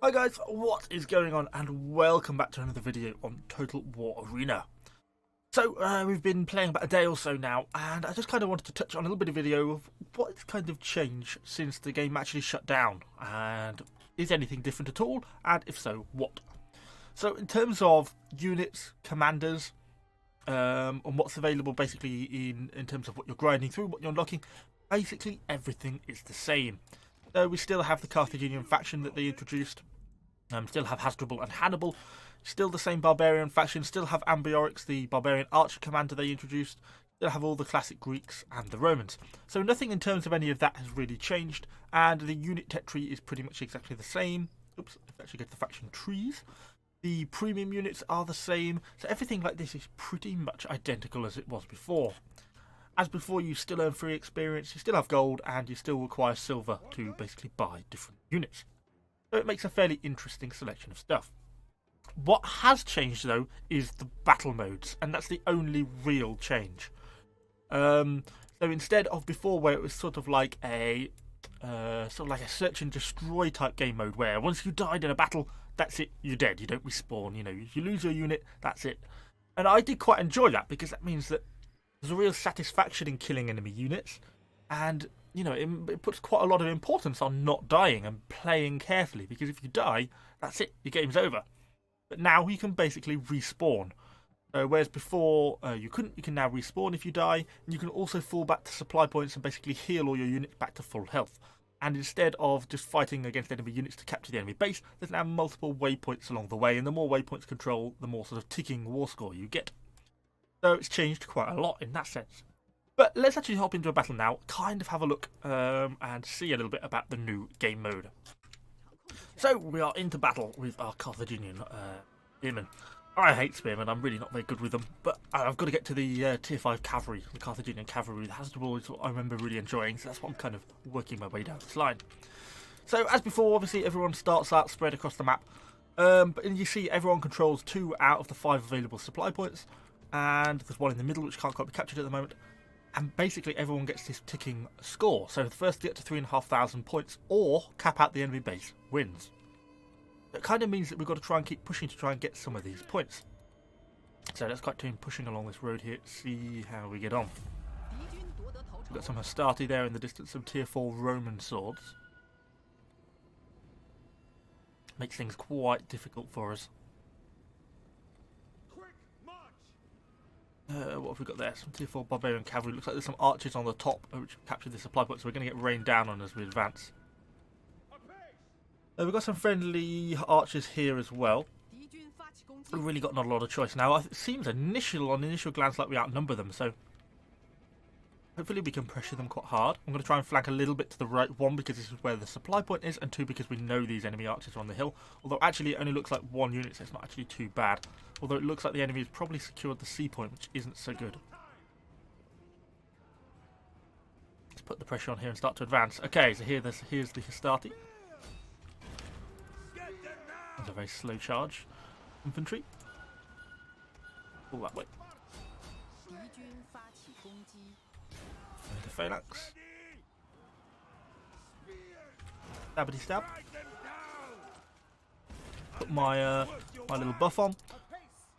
Hi guys, what is going on, and welcome back to another video on Total War Arena. So we've been playing about a day or so now, and I just kind of wanted to touch on a little bit of video of what's kind of changed since the game actually shut down, and is anything different at all, and if so, what? So in terms of units, commanders, and what's available basically in terms of what you're grinding through, what you're unlocking, basically everything is the same. So we still have the Carthaginian faction that they introduced, still have Hasdrubal and Hannibal, still the same barbarian faction, still have Ambiorix, the barbarian archer commander they introduced, still have all the classic Greeks and the Romans. So nothing in terms of any of that has really changed, and the unit tech tree is pretty much exactly the same. Oops, let's actually get the faction trees. The premium units are the same, so everything like this is pretty much identical as it was before. As before, you still earn free experience, you still have gold, and you still require silver to basically buy different units. So it makes a fairly interesting selection of stuff. What has changed though is the battle modes, and that's the only real change. So instead of before, where it was sort of like a search and destroy type game mode, where once you died in a battle, that's it, you're dead, you don't respawn. You know, you lose your unit, that's it. And I did quite enjoy that, because that means that there's a real satisfaction in killing enemy units, and you know, it puts quite a lot of importance on not dying and playing carefully, because if you die, that's it, your game's over. But now you can basically respawn. Whereas before you couldn't, you can now respawn if you die, and you can also fall back to supply points and basically heal all your units back to full health. And instead of just fighting against enemy units to capture the enemy base, there's now multiple waypoints along the way, and the more waypoints control, the more sort of ticking war score you get. So it's changed quite a lot in that sense. But let's actually hop into a battle now, kind of have a look and see a little bit about the new game mode. So we are into battle with our Carthaginian spearmen. I hate spearmen, I'm really not very good with them, but I've got to get to the tier 5 cavalry, the Carthaginian cavalry with Hasdrubal is what I remember really enjoying, so that's what I'm kind of working my way down this line. So as before, obviously everyone starts out spread across the map, but you see everyone controls 2 out of the 5 available supply points, and there's one in the middle which can't quite be captured at the moment. And basically everyone gets this ticking score. So the first to get to 3,500 points or cap out the enemy base wins. That kind of means that we've got to try and keep pushing to try and get some of these points. So let's keep pushing along this road here, see how we get on. We've got some Hastati there in the distance, some tier 4 Roman swords. Makes things quite difficult for us. What have we got there? Some tier 4 barbarian cavalry. Looks like there's some archers on the top which capture the supply point, so we're going to get rained down on as we advance. We've got some friendly archers here as well. We've really got not a lot of choice now. It seems on initial glance like we outnumber them, so hopefully we can pressure them quite hard. I'm going to try and flank a little bit to the right, 1 because this is where the supply point is, and 2 because we know these enemy archers are on the hill. Although actually it only looks like 1 unit, so it's not actually too bad. Although it looks like the enemy has probably secured the C point, which isn't so good. Let's put the pressure on here and start to advance. Okay, so here's the Hastati. That's a very slow charge. Infantry. All that way. The phalanx. Stabbity stab. Put my my little buff on.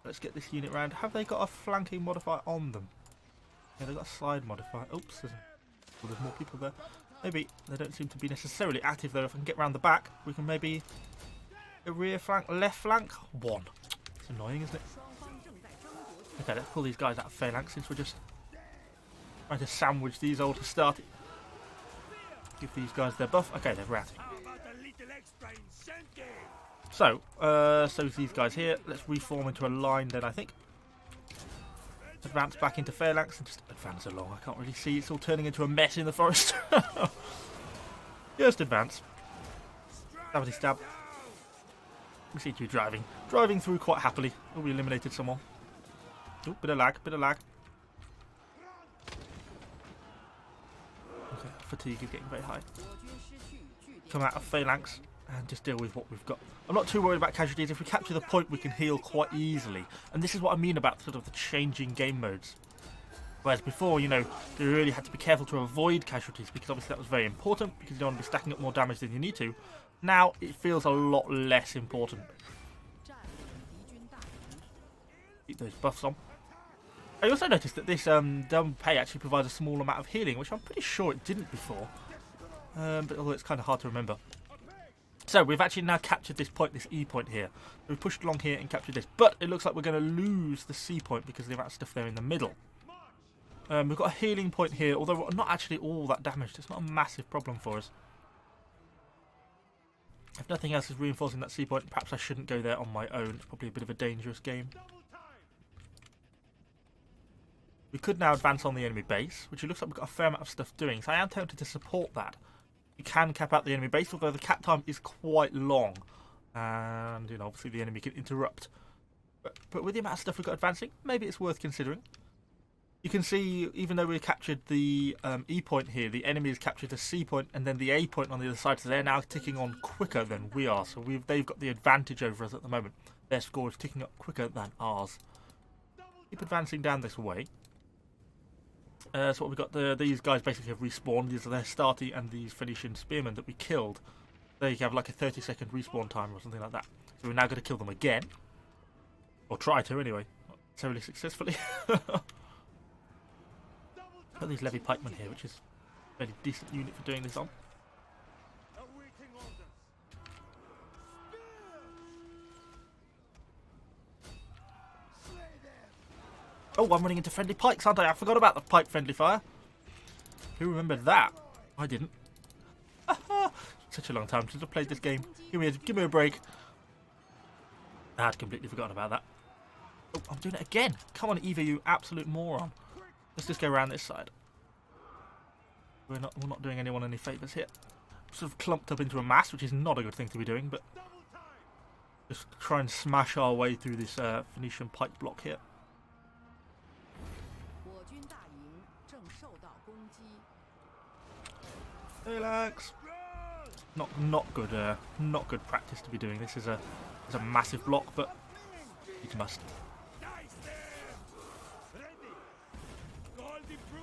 Let's get this unit round. Have they got a flanking modifier on them? Yeah, they've got a slide modifier. Oops, there's more people there. Maybe they don't seem to be necessarily active though. If I can get round the back, we can maybe a rear flank, left flank. 1. It's annoying, isn't it? Okay, let's pull these guys out of phalanx since we're just trying to sandwich these old Hastati. Give these guys their buff. Okay, they're routing. So these guys here. Let's reform into a line then, I think. Advance back into phalanx and just advance along. I can't really see. It's all turning into a mess in the forest. Just advance. Stabbity stab. We seem to be driving through quite happily. Oh, we eliminated someone. Oh, bit of lag. Okay, fatigue is getting very high. Come out of phalanx and just deal with what we've got. I'm not too worried about casualties. If we capture the point, we can heal quite easily. And this is what I mean about sort of the changing game modes. Whereas before, you know, you really had to be careful to avoid casualties, because obviously that was very important, because you don't want to be stacking up more damage than you need to. Now it feels a lot less important. Keep those buffs on. I also noticed that this dumb pay actually provides a small amount of healing, which I'm pretty sure it didn't before. But although it's kind of hard to remember. So we've actually now captured this point, this E point here. We've pushed along here and captured this. But it looks like we're going to lose the C point because of the amount of stuff there in the middle. We've got a healing point here, although we're not actually all that damaged. It's not a massive problem for us. If nothing else is reinforcing that C point, perhaps I shouldn't go there on my own. It's probably a bit of a dangerous game. We could now advance on the enemy base, which it looks like we've got a fair amount of stuff doing. So I am tempted to support that. We can cap out the enemy base, although the cap time is quite long. And, you know, obviously the enemy can interrupt. But with the amount of stuff we've got advancing, maybe it's worth considering. You can see, even though we captured the E point here, the enemy has captured the C point and then the A point on the other side. So they're now ticking on quicker than we are. So they've got the advantage over us at the moment. Their score is ticking up quicker than ours. Keep advancing down this way. So what we've got, these guys basically have respawned. These are their Starty and these Phoenician spearmen that we killed. They have like a 30-second respawn time or something like that. So we're now going to kill them again. Or try to anyway. Not necessarily successfully. Got these levy pikemen here, which is a very decent unit for doing this on. Oh, I'm running into friendly pikes, aren't I? I forgot about the pike friendly fire. Who remembered that? I didn't. Such a long time since I played this game. Give me a break. I'd completely forgotten about that. Oh, I'm doing it again. Come on, Eva, you absolute moron. Let's just go around this side. We're not doing anyone any favours here. Sort of clumped up into a mass, which is not a good thing to be doing, but just try and smash our way through this Phoenician pike block here. Relax. Not good practice to be doing. This is a massive block, but it must.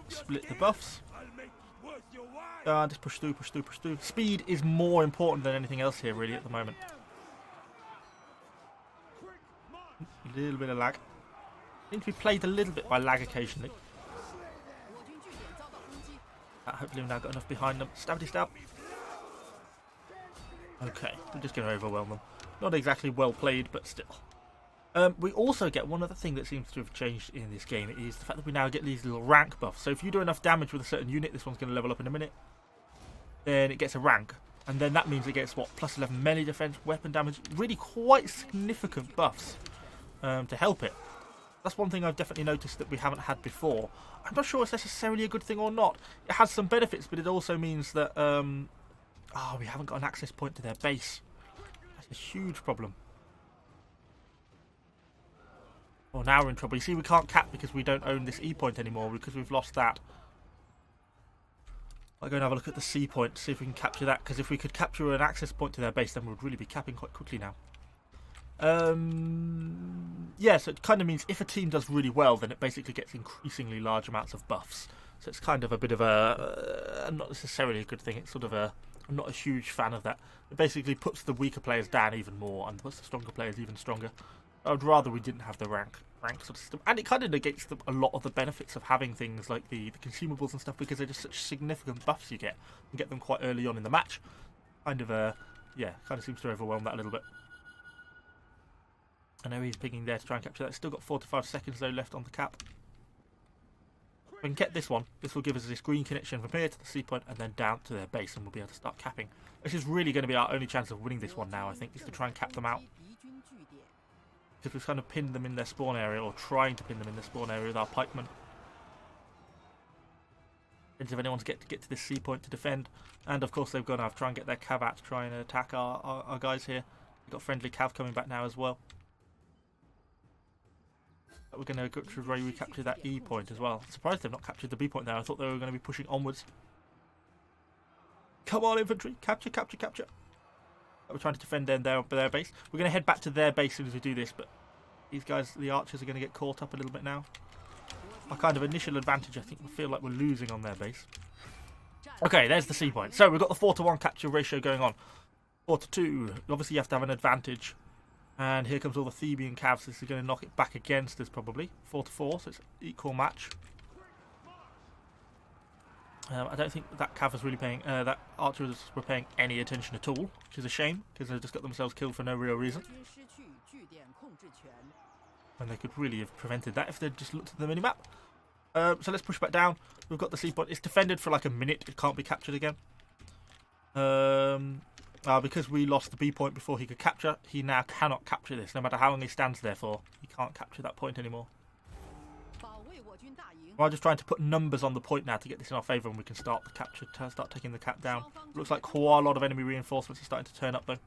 Split the buffs. Just push through, push through, push through. Speed is more important than anything else here, really, at the moment. A little bit of lag. Seems to be plagued a little bit by lag occasionally. Hopefully we've now got enough behind them. Stabby stab. Okay, we're just going to overwhelm them. Not exactly well played, but still. We also get one other thing that seems to have changed in this game is the fact that we now get these little rank buffs. So if you do enough damage with a certain unit, this one's going to level up in a minute, then it gets a rank. And then that means it gets, what, plus 11 melee defense, weapon damage, really quite significant buffs to help it. That's one thing I've definitely noticed that we haven't had before. I'm not sure it's necessarily a good thing or not. It has some benefits, but it also means that we haven't got an access point to their base. That's a huge problem. Well, now we're in trouble. You see, we can't cap because we don't own this E point anymore because we've lost that. I'll go and have a look at the C point to see if we can capture that, because if we could capture an access point to their base, then we'd really be capping quite quickly now. Yeah, so it kind of means if a team does really well, then it basically gets increasingly large amounts of buffs. So it's kind of a bit of a not necessarily a good thing. It's sort of I'm not a huge fan of that. It basically puts the weaker players down even more and puts the stronger players even stronger. I would rather we didn't have the rank sort of system, and it kind of negates a lot of the benefits of having things like the consumables and stuff, because they're just such significant buffs you get and get them quite early on in the match. Kind of seems to overwhelm that a little bit. I know he's picking there to try and capture that. Still got 4 to 5 seconds though left on the cap. If we can get this one, this will give us this green connection from here to the C point and then down to their base, and we'll be able to start capping. This is really going to be our only chance of winning this one now, I think, is to try and cap them out. Because we've kind of pinned them in their spawn area, or trying to pin them in their spawn area with our pikemen. Depends if anyone's get to this C point to defend. And of course they've got to try and get their cav out to try and attack our guys here. We've got friendly cav coming back now as well. But we're going to go to recapture that E point as well. I'm surprised they've not captured the B point there. I thought they were going to be pushing onwards. Come on, infantry! Capture, capture, capture! We're trying to defend their base. We're going to head back to their base as soon as we do this, but these guys, the archers, are going to get caught up a little bit now. Our kind of initial advantage, I think, we feel like we're losing on their base. Okay, there's the C point. So we've got the 4-to-1 capture ratio going on. 4-2. Obviously, you have to have an advantage. And here comes all the Theban Cavs. This is going to knock it back against us, probably. 4-4, so it's an equal match. I don't think that Cav was really paying, that archers were paying any attention at all, which is a shame, because they've just got themselves killed for no real reason. And they could really have prevented that if they'd just looked at the minimap. So let's push back down. We've got the sea point. It's defended for like a minute. It can't be captured again. Because we lost the B point before he could capture, he now cannot capture this. No matter how long he stands there for, he can't capture that point anymore. We're just trying to put numbers on the point now to get this in our favour, and we can start the capture, start taking the cap down. Looks like quite a lot of enemy reinforcements are starting to turn up though.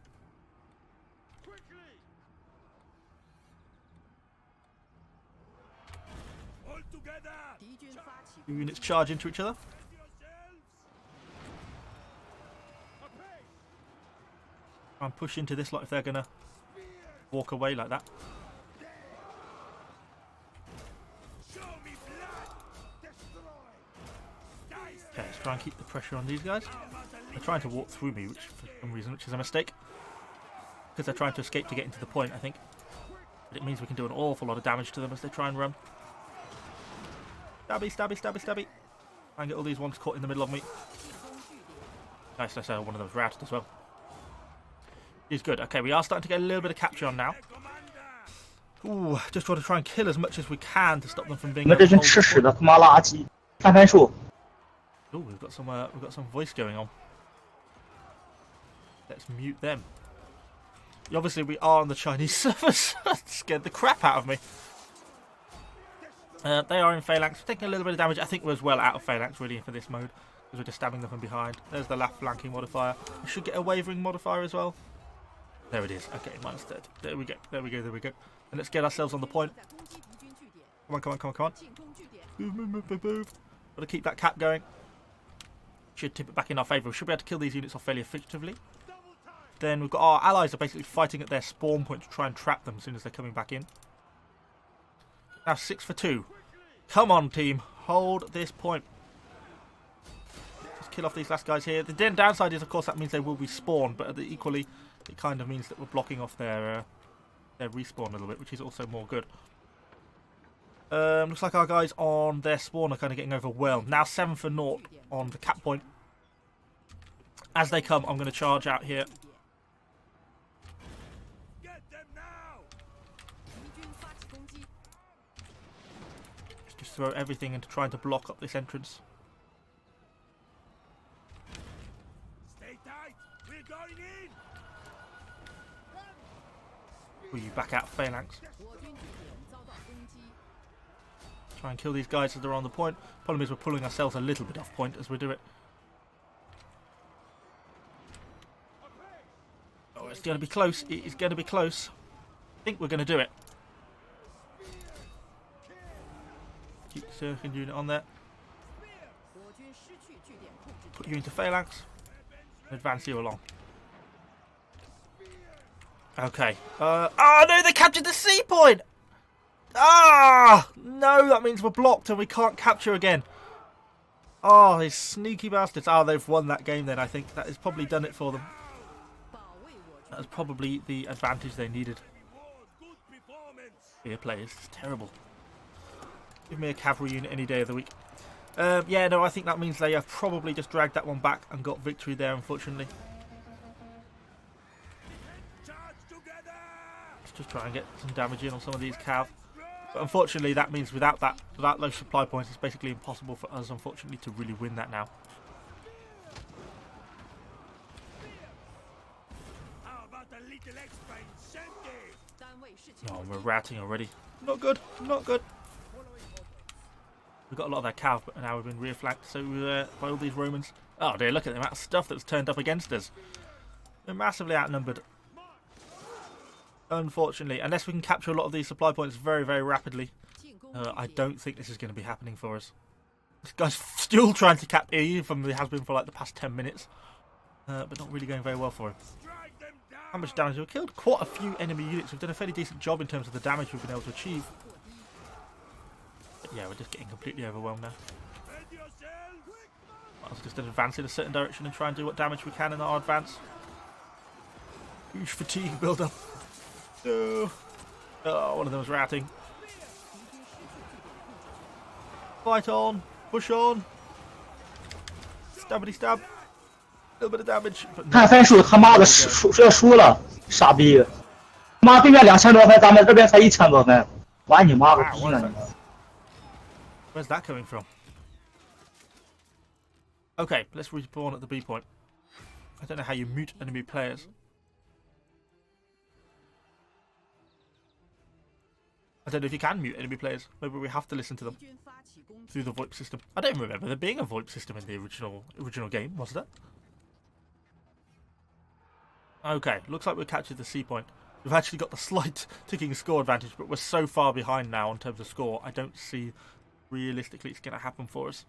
Two units charge into each other. Try and push into this lot if they're going to walk away like that. Okay, let's try and keep the pressure on these guys. They're trying to walk through me, which for some reason, which is a mistake. Because they're trying to escape to get into the point, I think. But it means we can do an awful lot of damage to them as they try and run. Stabby, stabby, stabby, stabby. Try and get all these ones caught in the middle of me. Nice, nice, one of those routed as well. He's good. Okay, we are starting to get a little bit of capture on now. Ooh, just want to try and kill as much as we can to stop them from being able to hold the point. Oh, we've got some voice going on. Let's mute them. Obviously, we are on the Chinese servers. That scared the crap out of me. They are in phalanx, taking a little bit of damage. I think we're as well out of phalanx really for this mode, because we're just stabbing them from behind. There's the left flanking modifier. We should get a wavering modifier as well. There it is. Okay, -3. There we go. There we go. There we go. And let's get ourselves on the point. Come on, come on, come on, come on. Move, move, move, move, move. Got to keep that cap going. Should tip it back in our favour. We should be able to kill these units off fairly effectively. Then we've got our allies are basically fighting at their spawn point to try and trap them as soon as they're coming back in. Now 6-2. Come on, team. Hold this point. Let's kill off these last guys here. The downside is, of course, that means they will be spawned, but equally, it kind of means that we're blocking off their respawn a little bit, which is also more good. Looks like our guys on their spawn are kind of getting overwhelmed. Now 7-0 on the cap point. As they come, I'm going to charge out here. Just throw everything into trying to block up this entrance. Stay tight. We're going in. Pull you back out phalanx. Try and kill these guys as they're on the point. Problem is we're pulling ourselves a little bit off point as we do it. Oh, it's going to be close. It is going to be close. I think we're going to do it. Keep the circling unit on there. Put you into phalanx. Advance you along. Okay. Oh no, they captured the sea point! Ah! No, that means we're blocked and we can't capture again. Oh, these sneaky bastards. Oh, they've won that game then, I think. That has probably done it for them. That was probably the advantage they needed. Fair play, this is terrible. Give me a cavalry unit any day of the week. Yeah, no, I think that means they have probably just dragged that one back and got victory there, unfortunately. Let's just try and get some damage in on some of these cav. But unfortunately, that means without those supply points, it's basically impossible for us, unfortunately, to really win that now. Oh, we're routing already. Not good, not good. We've got a lot of their cav, but now we've been rear-flanked so by all these Romans. Oh dear, look at the amount of stuff that's turned up against us. We're massively outnumbered. Unfortunately, unless we can capture a lot of these supply points very, very rapidly, I don't think this is going to be happening for us. This guy's still trying to cap E, from the has been for like the past 10 minutes, but not really going very well for him. How much damage? We've killed quite a few enemy units. We've done a fairly decent job in terms of the damage we've been able to achieve. But yeah, we're just getting completely overwhelmed now. I was just advance in a certain direction and try and do what damage we can in our advance. Huge fatigue build-up. No. Oh, one of them was routing. Fight on. Push on. Stabbity stab. A little bit of damage. But 看分数，他妈的输了，傻逼！妈对面2000多分，咱们这边才1000多分，玩你妈个逼呢！ Where's that coming from? Okay, let's respawn at the B point. I don't know how you mute enemy players. I don't know if you can mute enemy players. Maybe we have to listen to them through the VoIP system. I don't remember there being a VoIP system in the original game, was there? Okay, looks like we've captured the C point. We've actually got the slight ticking score advantage, but we're so far behind now in terms of score. I don't see realistically it's going to happen for us.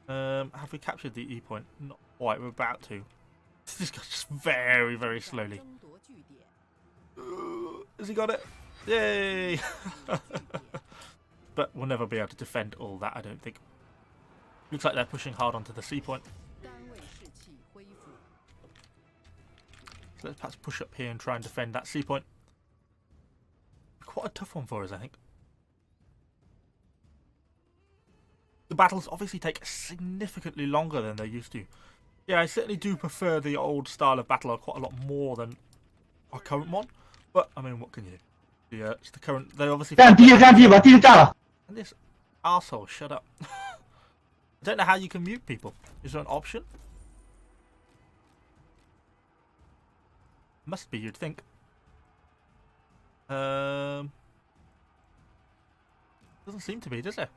Have we captured the E point? Not quite, we're about to. This goes just very, very slowly. Has he got it? Yay! But we'll never be able to defend all that, I don't think. Looks like they're pushing hard onto the C point. So let's perhaps push up here and try and defend that C point. Quite a tough one for us, I think. The battles obviously take significantly longer than they used to. Yeah, I certainly do prefer the old style of battle quite a lot more than our current one. But, I mean, what can you do? Yeah, it's the current... They obviously... And this arsehole, shut up. I don't know how you can mute people. Is there an option? Must be, you'd think. Doesn't seem to be, does there?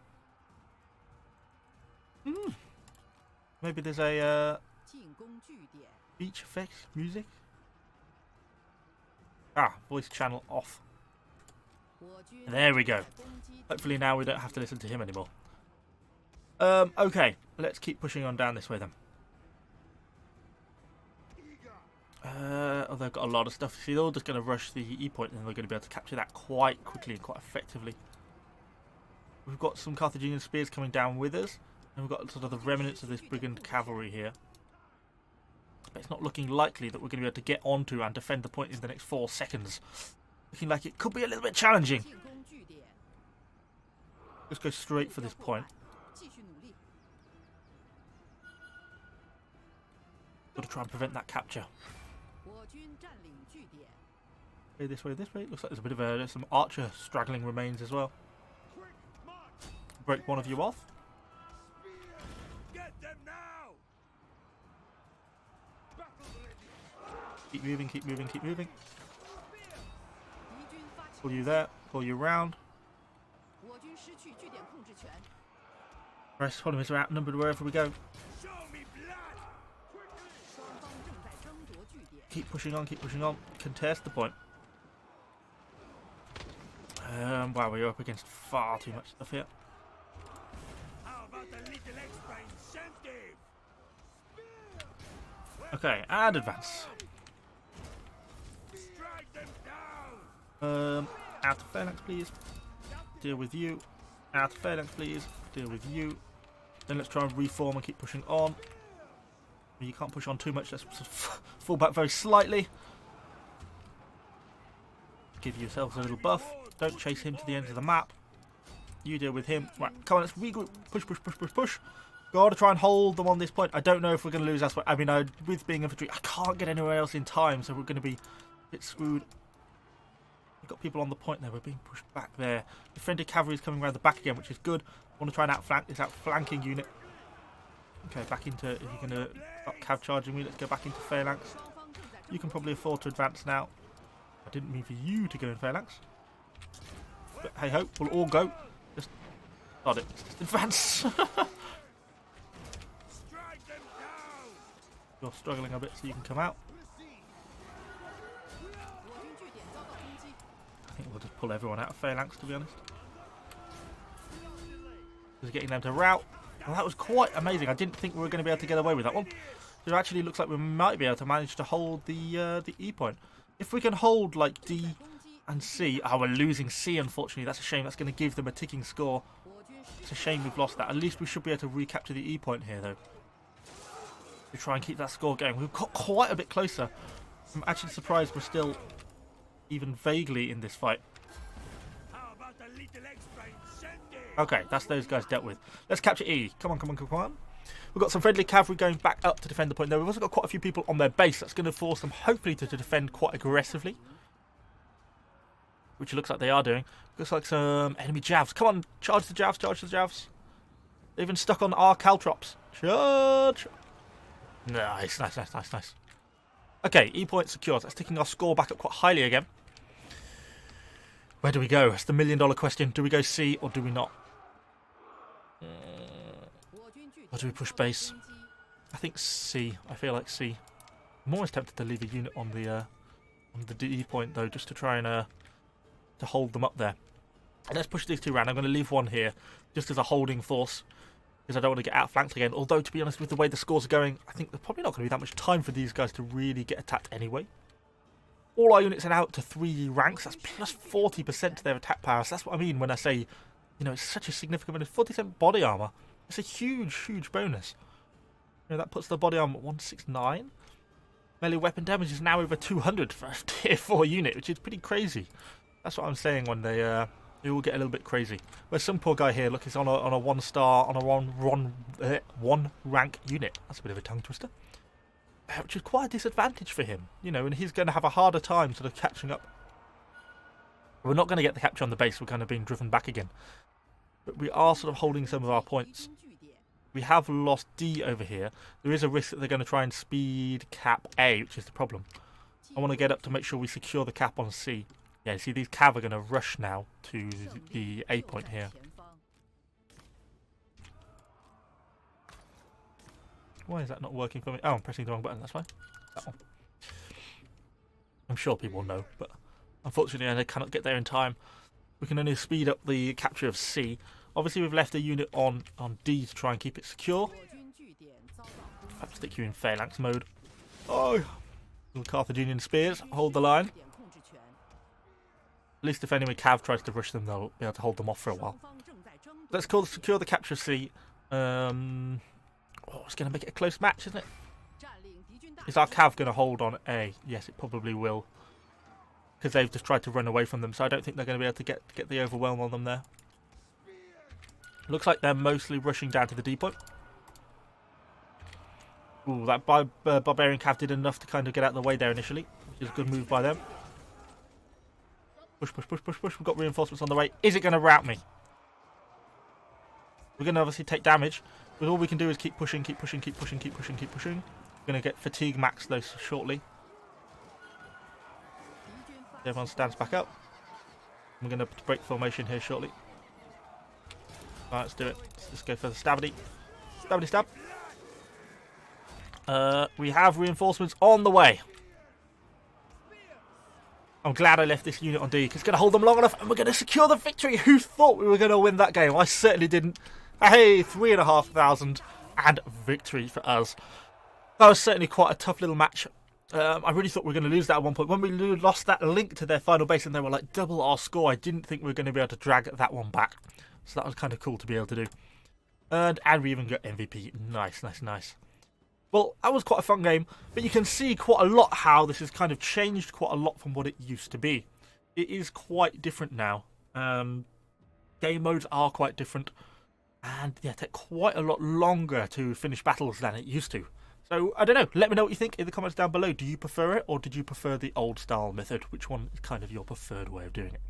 Maybe there's a speech effects, music. Ah, voice channel off. There we go. Hopefully now we don't have to listen to him anymore. Okay, let's keep pushing on down this way then. Oh, they've got a lot of stuff. See, they're all just going to rush the E point and they're going to be able to capture that quite quickly and quite effectively. We've got some Carthaginian spears coming down with us. And we've got sort of the remnants of this brigand cavalry here. But it's not looking likely that we're going to be able to get onto and defend the point in the next 4 seconds. Looking like it could be a little bit challenging. Let's go straight for this point. Got to try and prevent that capture. Okay, this way, this way. Looks like there's a bit of a, some archer straggling remains as well. Break one of you off. Keep moving, keep moving, keep moving. Pull you there, pull you round. Rest enemies are outnumbered wherever we go. Keep pushing on, contest the point. Wow, we're up against far too much stuff here. Okay, and advance. Out of phalanx, please. Deal with you. Out of phalanx, please. Deal with you. Then let's try and reform and keep pushing on. You can't push on too much. Let's fall back very slightly. Give yourselves a little buff. Don't chase him to the end of the map. You deal with him. Right, come on, let's regroup. Push, push, push, push, push. Gotta try and hold them on this point. I don't know if we're going to lose elsewhere. I mean, with being infantry, I can't get anywhere else in time, so we're going to be a bit screwed. We've got people on the point there. We're being pushed back there. The friendly cavalry is coming around the back again, which is good. I want to try and outflank this outflanking unit. Okay, back into... If you're going to stop cav charging me, let's go back into phalanx. You can probably afford to advance now. I didn't mean for you to go in phalanx. But hey ho, we'll all go. Just... Got it. Just advance. You're struggling a bit, so you can come out. I think we'll just pull everyone out of phalanx, to be honest. Just getting them to rout. Well, that was quite amazing. I didn't think we were going to be able to get away with that one. It actually looks like we might be able to manage to hold the E point. If we can hold like D and C. Oh, we're losing C, unfortunately. That's a shame. That's going to give them a ticking score. It's a shame we've lost that. At least we should be able to recapture the E point here, though. to try and keep that score going. We've got quite a bit closer. I'm actually surprised we're still even vaguely in this fight. Okay, that's those guys dealt with. Let's capture E. Come on, come on, come on. We've got some friendly cavalry going back up to defend the point there. We've also got quite a few people on their base. That's going to force them, hopefully, to defend quite aggressively. Which it looks like they are doing. Looks like some enemy javs. Come on, charge the javs, charge the javs. They're even stuck on our caltrops. Charge! Nice, nice, nice, nice, nice. Okay, E point secured. That's taking our score back up quite highly again. Where do we go? That's the $1,000,000 question. Do we go C or do we not? Or do we push base? I think C. I feel like C. I'm always tempted to leave a unit on the D point though, just to try and to hold them up there. And let's push these two around. I'm going to leave one here just as a holding force because I don't want to get outflanked again. Although, to be honest, with the way the scores are going, I think there's probably not going to be that much time for these guys to really get attacked anyway. All our units are now up to 3 ranks. That's plus 40% to their attack power. So that's what I mean when I say, you know, it's such a significant bonus. 40% body armor. It's a huge, huge bonus. You know, that puts the body armor at 169. Melee weapon damage is now over 200 for a tier 4 unit, which is pretty crazy. That's what I'm saying when they all get a little bit crazy. Whereas some poor guy here, look, he's on a 1-star, on a one rank unit. That's a bit of a tongue twister. Which is quite a disadvantage for him, you know, and he's going to have a harder time sort of catching up. We're not going to get the capture on the base. We're kind of being driven back again. But we are sort of holding some of our points. We have lost D over here. There is a risk that they're going to try and speed cap A, which is the problem. I want to get up to make sure we secure the cap on C. Yeah, see, these cav are going to rush now to the A point here. Why is that not working for me? Oh, I'm pressing the wrong button, that's fine. That one. I'm sure people know, but unfortunately I cannot get there in time. We can only speed up the capture of C. Obviously we've left a unit on D to try and keep it secure. Perhaps stick you in phalanx mode. Oh! Little Carthaginian spears, hold the line. At least if any cav tries to rush them, they'll be able to hold them off for a while. Let's secure the capture of C. Oh, it's going to make it a close match, isn't it? Is our cav going to hold on A? Yes, it probably will. Because they've just tried to run away from them, so I don't think they're going to be able to get the overwhelm on them there. Looks like they're mostly rushing down to the D point. Ooh, that barbarian cav did enough to kind of get out of the way there initially, which is a good move by them. Push, push, push, push, push. We've got reinforcements on the way. Is it going to rout me? We're going to obviously take damage, but all we can do is keep pushing, keep pushing, keep pushing, keep pushing, keep pushing. We're going to get fatigue max though shortly. Everyone stands back up. We're going to break formation here shortly. Alright, let's do it. Let's just go for the stabity. Stabity stab. We have reinforcements on the way. I'm glad I left this unit on D, because it's going to hold them long enough and we're going to secure the victory. Who thought we were going to win that game? I certainly didn't. Hey, 3,500 and victory for us. That was certainly quite a tough little match. I really thought we were going to lose that at one point. When we lost that link to their final base and they were like double our score, I didn't think we were going to be able to drag that one back. So that was kind of cool to be able to do. And we even got MVP. Nice, nice, nice. Well, that was quite a fun game, but you can see quite a lot how this has kind of changed quite a lot from what it used to be. It is quite different now. Game modes are quite different, and yeah, take quite a lot longer to finish battles than it used to. So, I don't know, let me know what you think in the comments down below. Do you prefer it, or did you prefer the old style method? Which one is kind of your preferred way of doing it?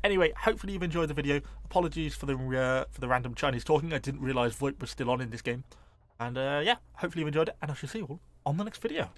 Anyway, hopefully you've enjoyed the video. Apologies for the random Chinese talking. I didn't realise VoIP was still on in this game. And yeah, hopefully you've enjoyed it, and I shall see you all on the next video.